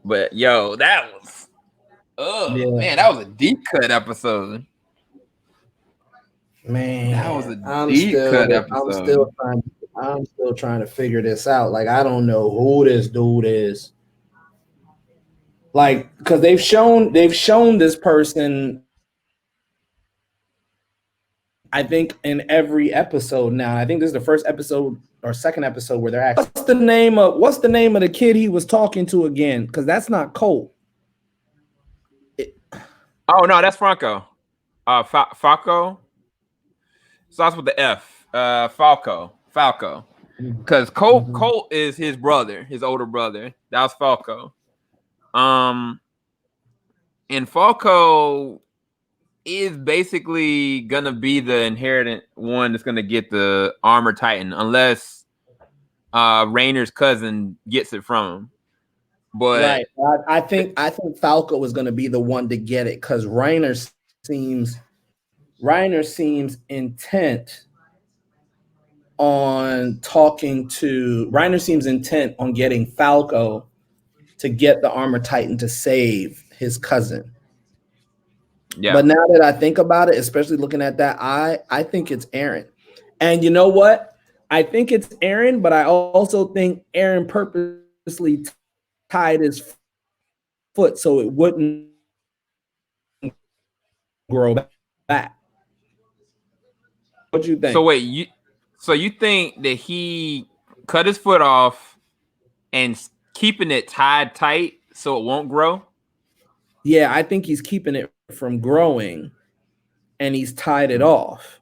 But yo, that was man, that was a deep cut episode. That was a Man, deep cut episode. I'm still trying to figure this out. Like, I don't know who this dude is. Like, because they've shown this person, I think, in every episode now. I think this is the first episode or second episode where they're asking, what's the name of the kid he was talking to again? Because that's not Colt. Oh no, that's Franco. Falco starts with the F. Falco. Because Colt is his brother, his older brother. That was Falco. And Falco is basically gonna be the inheritant one that's gonna get the armor Titan, unless Rainer's cousin gets it from him. But right, I think Falco was going to be the one to get it because Reiner seems intent on getting Falco to get the armor Titan to save his cousin. Yeah. But now that I think about it, especially looking at that, I think it's Eren. And you know what? I think it's Eren, but I also think Eren purposely tied his foot so it wouldn't grow back. What do you think? So wait, you think that he cut his foot off and keeping it tied tight so it won't grow? Yeah, I think he's keeping it from growing, and he's tied it off.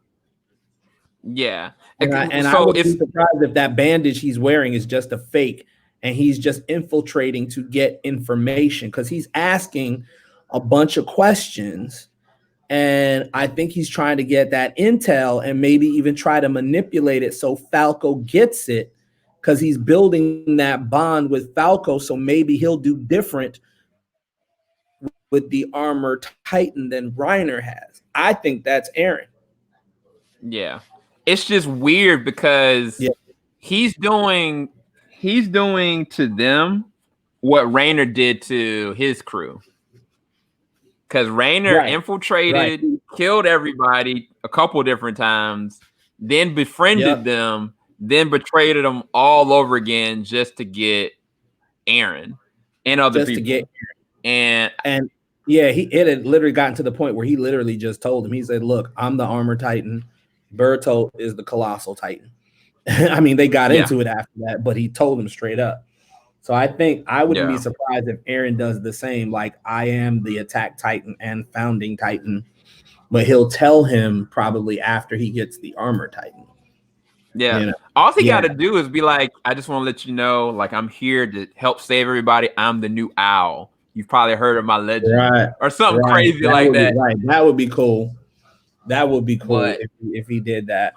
Yeah, I would be surprised if that bandage he's wearing is just a fake, and he's just infiltrating to get information because he's asking a bunch of questions. And I think he's trying to get that intel and maybe even try to manipulate it so Falco gets it because he's building that bond with Falco. So maybe he'll do different with the armor Titan than Reiner has. I think that's Eren. Yeah. It's just weird because he's doing to them what Reiner did to his crew. Because Reiner infiltrated, killed everybody a couple different times, then befriended them, then betrayed them all over again just to get Eren and other people. And yeah, it had literally gotten to the point where he literally just told him, he said, look, I'm the armor Titan. Bertolt is the colossal Titan. I mean, they got into it after that, but he told him straight up. So I think I wouldn't be surprised if Eren does the same. Like, I am the attack Titan and founding Titan, but he'll tell him probably after he gets the armor Titan. Yeah. You know? All he got to do is be like, I just want to let you know, like, I'm here to help save everybody. I'm the new owl. You've probably heard of my legend or something crazy like that. Right. That would be cool. That would be cool if he did that.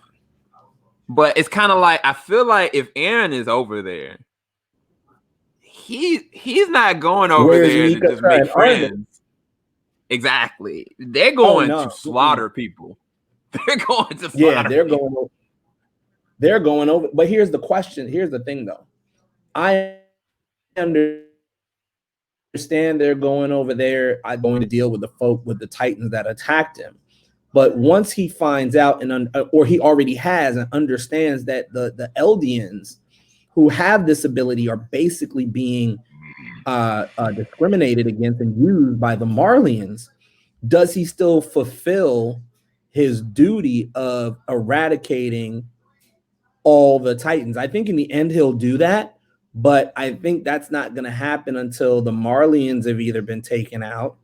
But it's kind of like, I feel like if Eren is over there, he's not going over there to just make friends. Exactly. They're going to slaughter people. They're going to slaughter people. They're going over. But here's the question. Here's the thing, though. I understand they're going over there. I'm going to deal with the Titans that attacked him. But once he finds out or he already has and understands that the Eldians who have this ability are basically being discriminated against and used by the Marleyans, does he still fulfill his duty of eradicating all the Titans? I think in the end he'll do that, but I think that's not going to happen until the Marleyans have either been taken out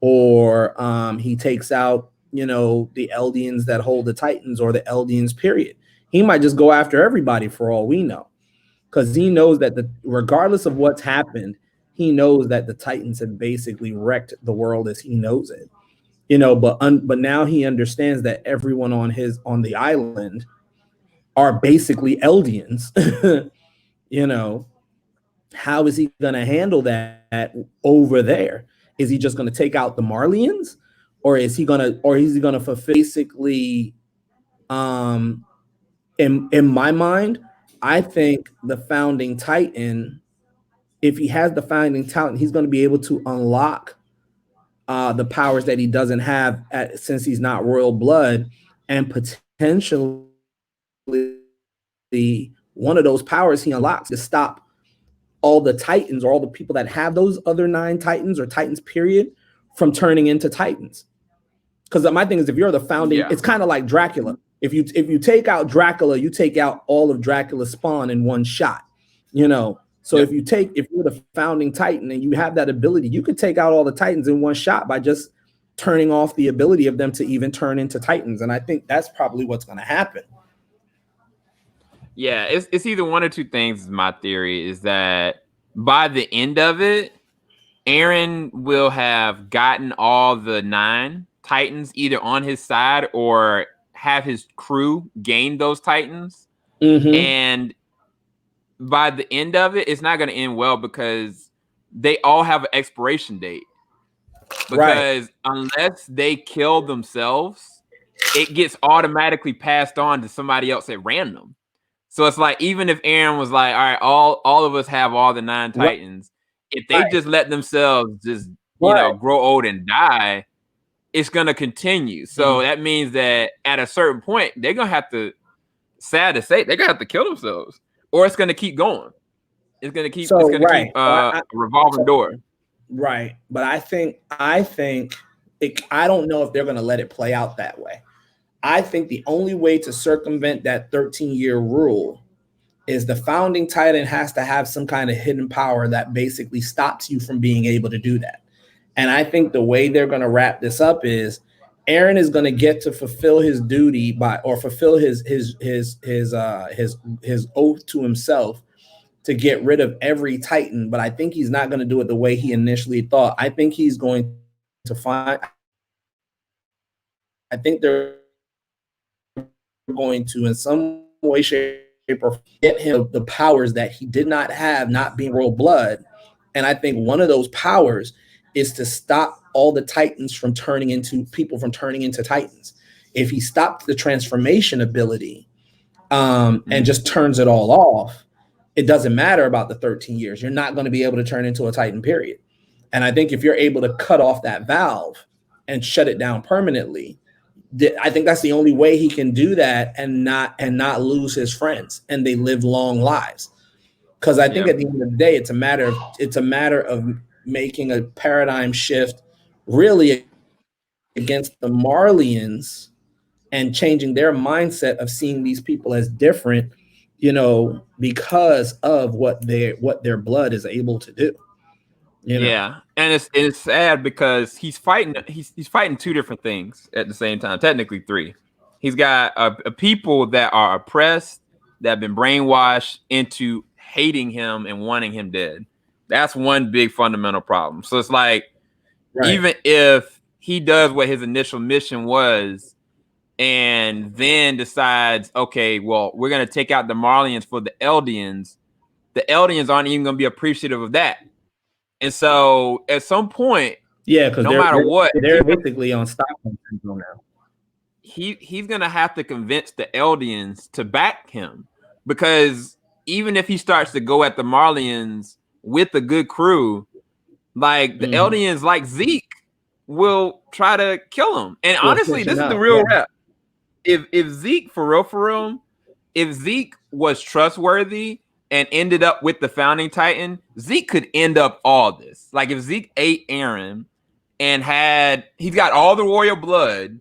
or he takes out, the Eldians that hold the Titans or the Eldians, period. He might just go after everybody for all we know. Because he knows that regardless of what's happened, he knows that the Titans have basically wrecked the world as he knows it. But now he understands that everyone on the island are basically Eldians. How is he going to handle that over there? Is he just going to take out the Marleyans, or is he going to fulfill basically? In my mind, I think the founding Titan if he has the founding talent, he's going to be able to unlock the powers that he doesn't have since he's not royal blood, and potentially one of those powers he unlocks to stop all the Titans or all the people that have those other 9 Titans or Titans period from turning into Titans. Because my thing is, if you're the founding, it's kind of like Dracula. If you take out Dracula, you take out all of Dracula's spawn in one shot. So if you're the founding Titan and you have that ability, you could take out all the Titans in one shot by just turning off the ability of them to even turn into Titans. And I think that's probably what's going to happen. Yeah, it's either one or two things. My theory is that by the end of it, Eren will have gotten all the 9 Titans either on his side or have his crew gain those Titans. And by the end of it, it's not going to end well because they all have an expiration date. Because unless they kill themselves, it gets automatically passed on to somebody else at random. So it's like, even if Eren was like, all right, all of us have all the 9 Titans, if they just let themselves just, grow old and die, it's going to continue. So that means that at a certain point, they're going to have to, sad to say, they're going to have to kill themselves, or it's going to keep going. It's going to keep, a revolving door. Right. But I think I don't know if they're going to let it play out that way. I think the only way to circumvent that 13-year rule is the founding Titan has to have some kind of hidden power that basically stops you from being able to do that. And I think the way they're going to wrap this up is Eren is going to get to fulfill his duty fulfill his oath to himself to get rid of every Titan. But I think he's not going to do it the way he initially thought. I think he's going to I think they're going to, in some way, shape, or get him the powers that he did not have, not being royal blood. And I think one of those powers is to stop all the Titans from turning into Titans. If he stopped the transformation ability and just turns it all off, it doesn't matter about the 13 years. You're not going to be able to turn into a Titan, period. And I think if you're able to cut off that valve and shut it down permanently, I think that's the only way he can do that and not lose his friends and they live long lives. Because I think at the end of the day, it's a matter of making a paradigm shift really against the Marleyans and changing their mindset of seeing these people as different, because of what their blood is able to do. Yeah, and it's sad because he's fighting 2 different things at the same time. Technically 3. He's got a people that are oppressed, that have been brainwashed into hating him and wanting him dead. That's one big fundamental problem. So it's like, even if he does what his initial mission was, and then decides, okay, well, we're gonna take out the Marleyans for the Eldians aren't even gonna be appreciative of that. And so at some point, because no matter what, they're basically on Stockholm syndrome now. He's gonna have to convince the Eldians to back him, because even if he starts to go at the Marleyans with a good crew, like the Eldians, like Zeke, will try to kill him. And honestly, this is the real rap. If Zeke, for real, if Zeke was trustworthy and ended up with the founding Titan, Zeke could end up all this. Like, if Zeke ate Eren and he's got all the royal blood,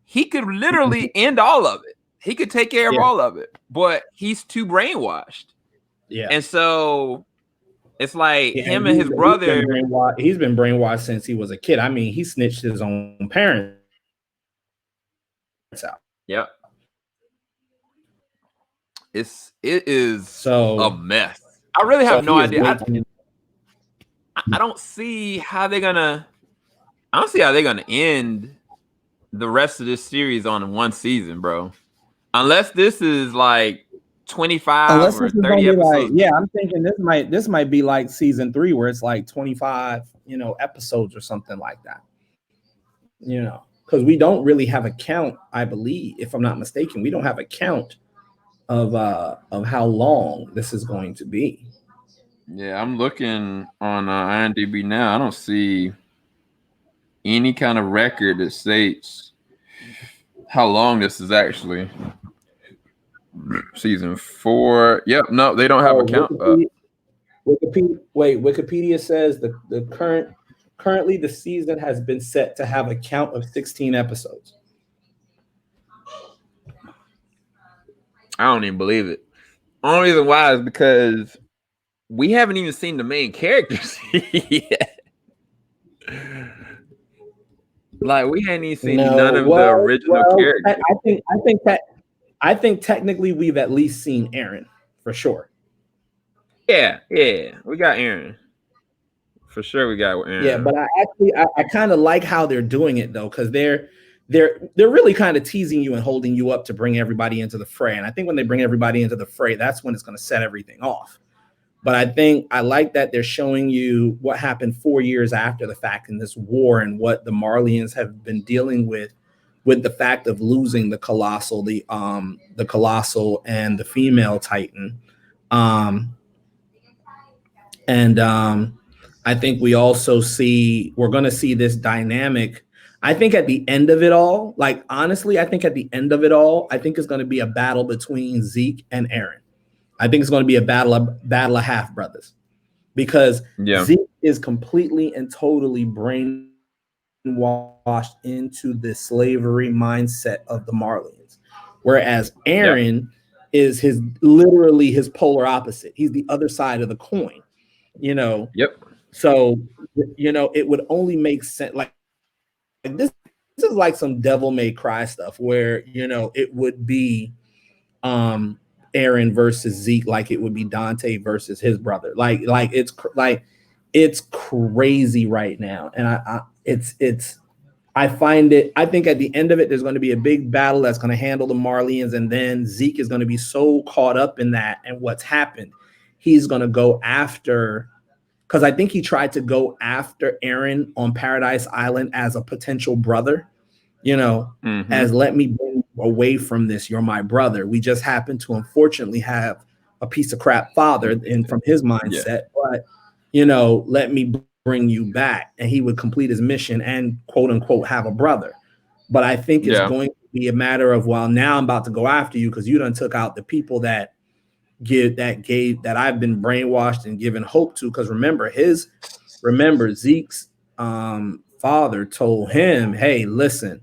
he could literally end all of it. He could take care of all of it, but he's too brainwashed. Yeah. And so it's like him and his brother. He's been brainwashed since he was a kid. I mean, he snitched his own parents out. Yep. It is a mess. I really have no idea. I don't see how they're gonna. I don't see how they're gonna end the rest of this series on one season, bro. Unless this is like 25 or 30 episodes. I'm thinking this might be like season 3, where it's like 25, episodes or something like that. Because we don't really have a count, I believe, if I'm not mistaken, we don't have a count of how long this is going to be. Yeah, I'm looking on IMDb now. I don't see any kind of record that states how long this is actually. Season 4. Yep, no, they don't have a Oh, count up. Wikipedia says currently the season has been set to have a count of 16 episodes. I don't even believe it. Only reason why is because we haven't even seen the main characters yet. Like we hadn't even seen No, none of the original I characters. I think technically we've at least seen Aaron for sure. Yeah, yeah, we got Aaron for sure. We got Yeah, Aaron. but I kind of like how they're doing it though, because they're really kind of teasing you and holding you up to bring everybody into the fray. And I think when they bring everybody into the fray, that's when it's going to set everything off. But I think I like that they're showing you what happened 4 years after the fact in this war and what the Marleyans have been dealing with the fact of losing the colossal and the female Titan. Um, and I think we're going to see this dynamic. I think at the end of it all, like honestly, I think at the end of it all, I think it's going to be a battle between Zeke and Aaron. I think it's going to be a battle of half brothers because Yeah, Zeke is completely and totally brainwashed into the slavery mindset of the Marleyans, whereas yep, Aaron is literally his polar opposite. He's the other side of the coin, you know. yep, So, it would only make sense. Like this is like some devil may cry stuff where it would be um Aaron versus Zeke, like it would be Dante versus his brother. It's crazy right now, and I find it. I think at the end of it, there's going to be a big battle that's going to handle the Marleyans, and then Zeke is going to be so caught up in that and what's happened, he's going to go after. Because I think he tried to go after Aaron on Paradise Island as a potential brother, mm-hmm. as let me bring you away from this. You're my brother. We just happen to unfortunately have a piece of crap father, and from his Yeah, mindset, but let me bring you back. And he would complete his mission and quote unquote have a brother. But I think it's yeah, going to be a matter of, well, now I'm about to go after you because you done took out the people that I've been brainwashed and given hope to. Because remember Zeke's father told him, hey, listen,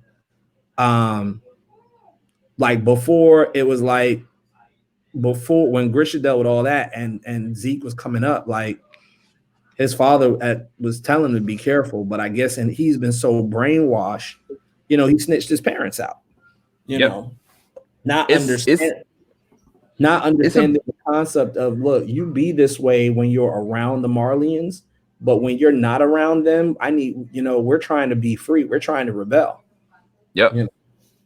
um, like before it was like before when Grisha dealt with all that and Zeke was coming up, like his father was telling him to be careful, but I guess and he's been so brainwashed, he snitched his parents out, you yep. know, not It's it's understand not it's a understanding the concept of, look, you be this way when you're around the Marlians, but when you're not around them, we're trying to be free. We're trying to rebel. yep. You know,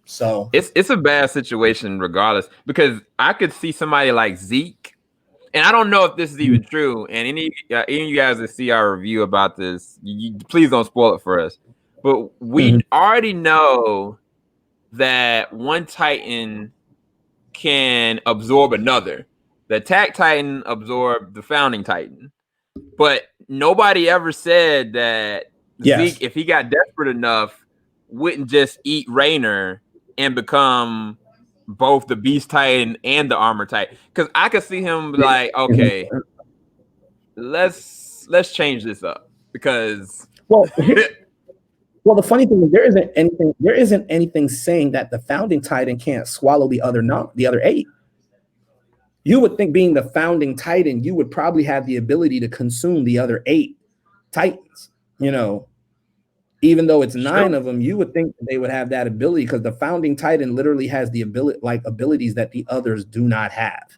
so It's a bad situation regardless because I could see somebody like Zeke, and I don't know if this is even true. And any of you guys that see our review about this, please don't spoil it for us. But we mhm. already know that one Titan can absorb another. The Attack Titan absorbed the Founding Titan, but nobody ever said that Zeke, Yes. if he got desperate enough, wouldn't just eat Raynor and become both the Beast Titan and the Armor Titan. Because I could see him like, okay, let's change this up because Well, well, the funny thing is there isn't anything saying that the founding titan can't swallow the other eight. You would think, being the founding titan, you would probably have the ability to consume the other eight titans. You know, even though it's sure, nine of them, you would think that they would have that ability because the founding titan literally has the abilities that the others do not have.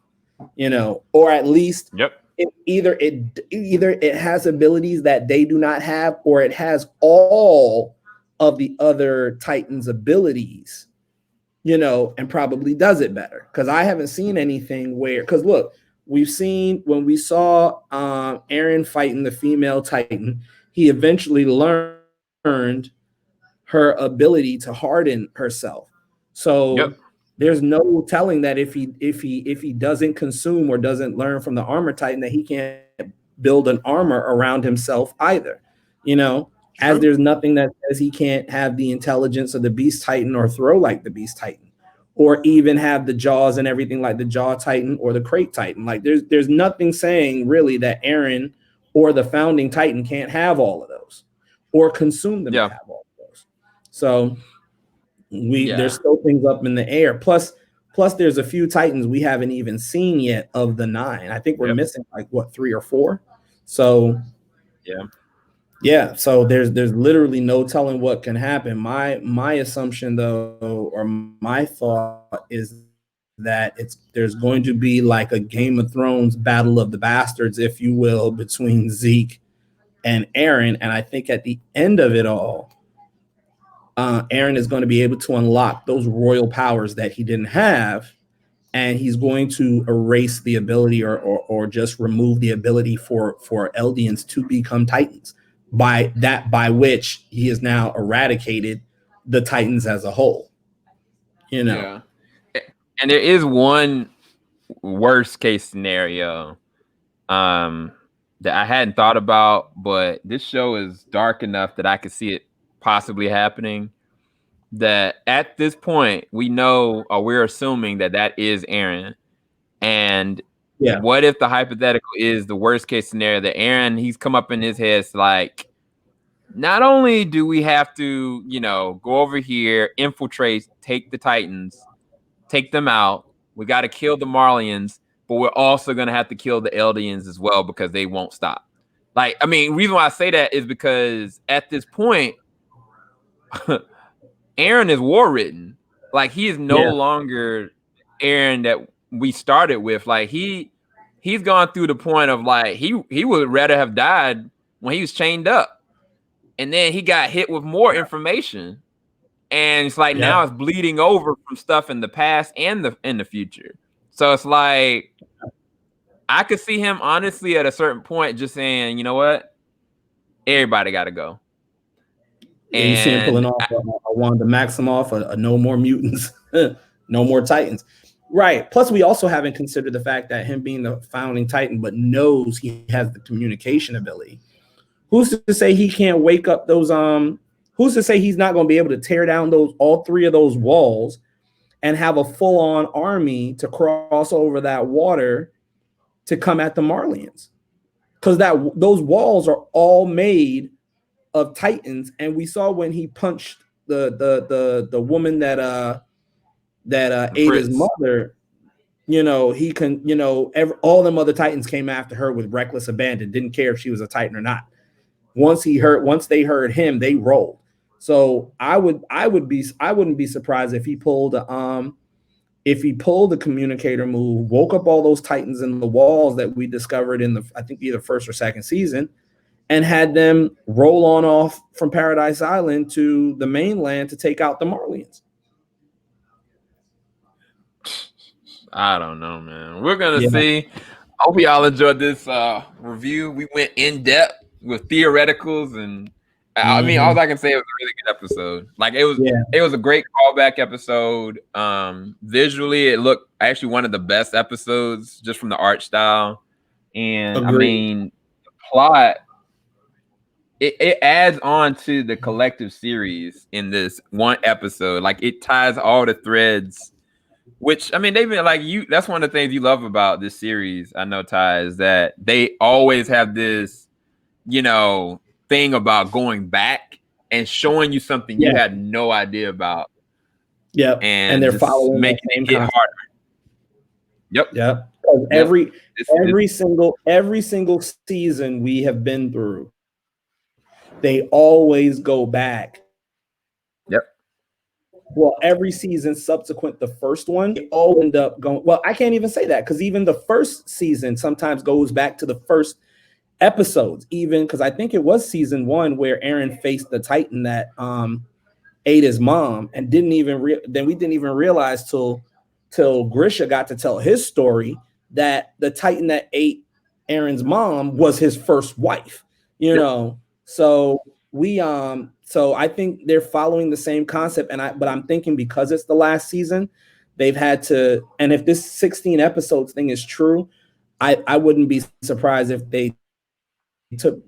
Or at least yep, either it has abilities that they do not have, or it has all of the other titans abilities, and probably does it better. Because I haven't seen anything where, because look, we've seen when we saw Aaron fighting the female titan, he eventually learned her ability to harden herself. So yep, there's no telling that if he doesn't consume or doesn't learn from the armor titan, that he can't build an armor around himself either. You know, as True. there's nothing that says he can't have the intelligence of the Beast Titan or throw like the Beast Titan, or even have the jaws and everything like the Jaw Titan or the Crate Titan. Like there's nothing saying really that Eren or the Founding Titan can't have all of those or consume them to Yeah. have all of those. So there's Yeah. still things up in the air. Plus there's a few Titans we haven't even seen yet of the 9. I think we're Yep. missing like what 3 or 4. So Yeah. yeah, so there's literally no telling what can happen. My assumption though, or my thought is that there's going to be like a Game of Thrones battle of the bastards, if you will, between Zeke and Eren. And I think at the end of it all, Eren is going to be able to unlock those royal powers that he didn't have, and he's going to erase the ability or just remove the ability for Eldians to become Titans, by which he has now eradicated the Titans as a whole. You know. Yeah. And there is one worst case scenario that I hadn't thought about, but this show is dark enough that I could see it possibly happening. That at this point we know, or we're assuming that is Eren. And Yeah. what if the hypothetical is the worst case scenario that Eren, he's come up in his head, like, not only do we have to, go over here, infiltrate, take the Titans, take them out, we got to kill the Marlians, but we're also going to have to kill the Eldians as well because they won't stop. Like, I mean, reason why I say that is because at this point, Eren is war ridden. Like, he is no longer Eren that we started with. Like, he's gone through the point of like he would rather have died when he was chained up. And then he got hit with more information. And it's like now it's bleeding over from stuff in the past and in the future. So it's like I could see him honestly at a certain point just saying, you know what? Everybody got to go. And you see him pulling off a Wanda Maximoff, a no more mutants, no more Titans. Right. Plus, we also haven't considered the fact that him being the founding Titan, but knows he has the communication ability. Who's to say he can't wake up those? Who's to say he's not going to be able to tear down all 3 of those walls and have a full on army to cross over that water to come at the Marlians? Because those walls are all made of Titans, and we saw when he punched the woman that ate his mother. He can. All them other Titans came after her with reckless abandon. Didn't care if she was a Titan or not. Once they heard him, they rolled. So I wouldn't be surprised if he pulled the communicator move, woke up all those Titans in the walls that we discovered in I think either first or second season, and had them roll on off from Paradise Island to the mainland to take out the Marlians. I don't know, man. We're gonna see. I hope y'all enjoyed this review. We went in depth with theoreticals, and I mean, all I can say, it was a really good episode. Like it was a great callback episode. Visually, it looked actually one of the best episodes just from the art style. And I mean, the plot, it adds on to the collective series in this one episode. Like it ties all the threads. Which, I mean, they've been like that's one of the things you love about this series, I know, Ty, is that they always have this, thing about going back and showing you something you had no idea about. Yep. And they're just following making it hit harder. Yep. Yep. Every single season we have been through, they always go back. Yep. Well, every season subsequent the first one, they all end up going. Well, I can't even say that because even the first season sometimes goes back to the first episodes, even because I think it was season 1 where Eren faced the Titan that ate his mom, and we didn't even realize till Grisha got to tell his story that the Titan that ate Eren's mom was his first wife. So so I think they're following the same concept, but I'm thinking because it's the last season, they've had to. And if this 16 episodes thing is true, I wouldn't be surprised if they took,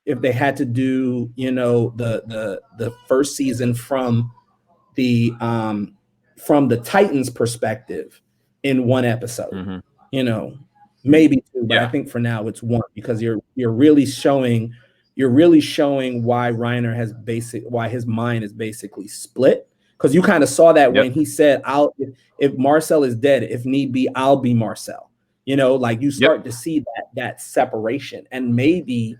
if they had to do, you know, the first season the from the Titans perspective in one episode, Mm-hmm. you know, maybe two, but I Yeah. think for now it's one, because you're really showing why Reiner has why his mind is basically split. Because you kind of saw that Yep. when he said, if Marcel is dead, if need be, I'll be Marcel. You know, like you Yep. start to see that separation, and maybe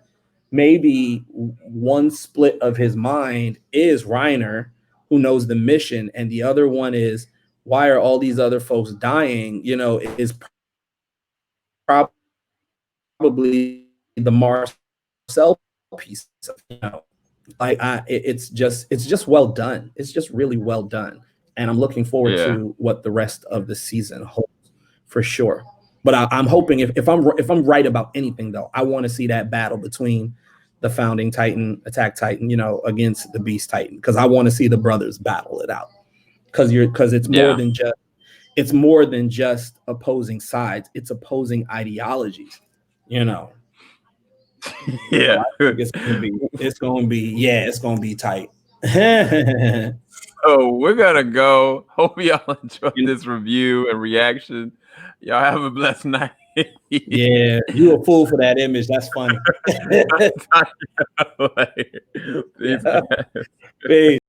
one split of his mind is Reiner, who knows the mission, and the other one is, why are all these other folks dying? You know, is probably the Marcel piece of, you know, like it's just well done. It's just really well done, and I'm looking forward Yeah. to what the rest of the season holds for sure. But I'm hoping, if I'm right about anything, though, I want to see that battle between the founding Titan, Attack Titan, you know, against the Beast Titan, because I want to see the brothers battle it out. Because it's more Yeah. than just opposing sides. It's opposing ideologies, you know. So Yeah. I think it's gonna be tight. You So we're gonna go. Hope y'all enjoyed this review and reaction. Y'all have a blessed night. Yeah, you a fool for that image. That's funny. Peace, Yeah. guys. Peace.